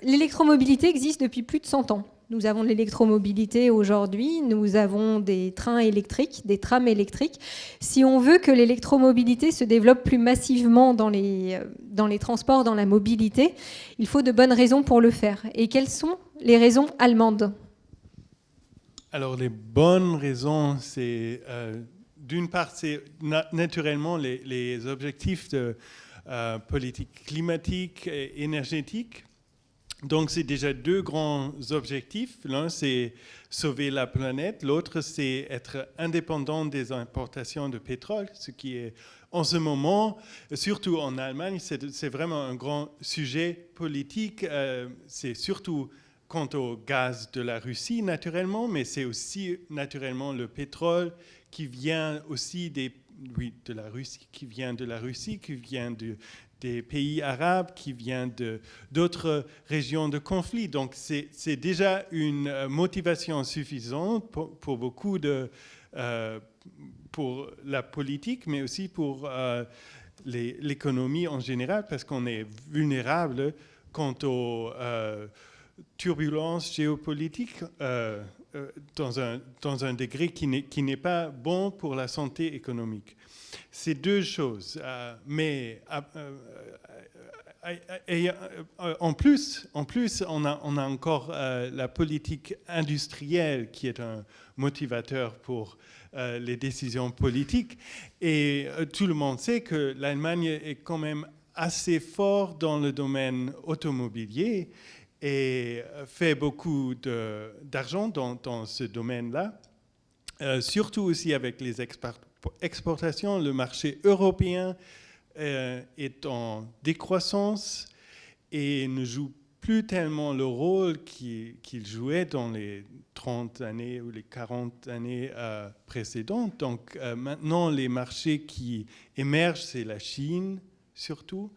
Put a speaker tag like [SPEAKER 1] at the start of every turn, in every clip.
[SPEAKER 1] l'électromobilité existe depuis plus de 100 ans. Nous avons de l'électromobilité aujourd'hui, nous avons des trains électriques, des trams électriques. Si on veut que l'électromobilité se développe plus massivement dans les transports, dans la mobilité, il faut de bonnes raisons pour le faire. Et quelles sont les raisons allemandes ?
[SPEAKER 2] Alors, les bonnes raisons, c'est d'une part, c'est naturellement les objectifs de politique climatique et énergétique. Donc, c'est déjà deux grands objectifs. L'un, c'est sauver la planète. L'autre, c'est être indépendant des importations de pétrole, ce qui est, en ce moment, surtout en Allemagne, c'est vraiment un grand sujet politique. C'est surtout quant au gaz de la Russie, naturellement, mais c'est aussi, naturellement, le pétrole qui vient aussi de la Russie, qui vient des pays arabes, qui vient d'autres régions de conflit. Donc, c'est déjà une motivation suffisante pour beaucoup pour la politique, mais aussi pour l'économie en général, parce qu'on est vulnérable quant aux turbulences géopolitiques dans un degré qui n'est pas bon pour la santé économique. C'est deux choses, mais en plus, on a encore la politique industrielle qui est un motivateur pour les décisions politiques. Et tout le monde sait que l'Allemagne est quand même assez fort dans le domaine automobilier et fait beaucoup d'argent dans ce domaine-là, surtout aussi avec les exportations. Le marché européen est en décroissance et ne joue plus tellement le rôle qu'il jouait dans les 30 années ou les 40 années précédentes. Donc maintenant, les marchés qui émergent, c'est la Chine surtout,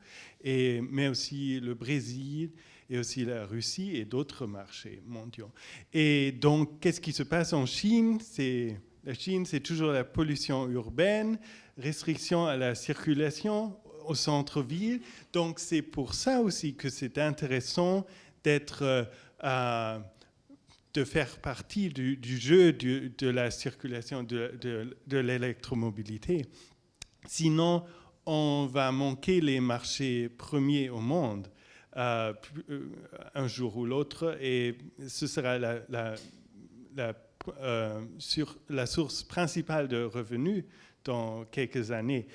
[SPEAKER 2] mais aussi le Brésil, et aussi la Russie et d'autres marchés mondiaux. Et donc, qu'est-ce qui se passe en Chine ? La Chine, c'est toujours la pollution urbaine, restriction à la circulation au centre-ville. Donc, c'est pour ça aussi que c'est intéressant de faire partie du jeu de la circulation de l'électromobilité. Sinon, on va manquer les marchés premiers au monde. Un jour ou l'autre, et ce sera la source principale de revenus dans quelques années.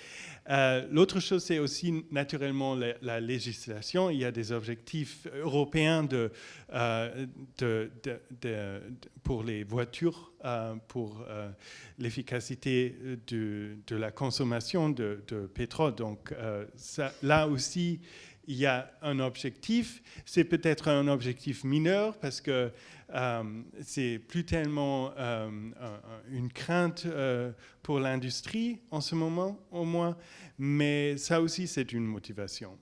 [SPEAKER 2] L'autre chose, c'est aussi naturellement la législation. Il y a des objectifs européens pour les voitures, pour l'efficacité de la consommation de pétrole. Donc là aussi, il y a un objectif. C'est peut-être un objectif mineur parce que c'est plus tellement une crainte pour l'industrie en ce moment, au moins, mais ça aussi, c'est une motivation.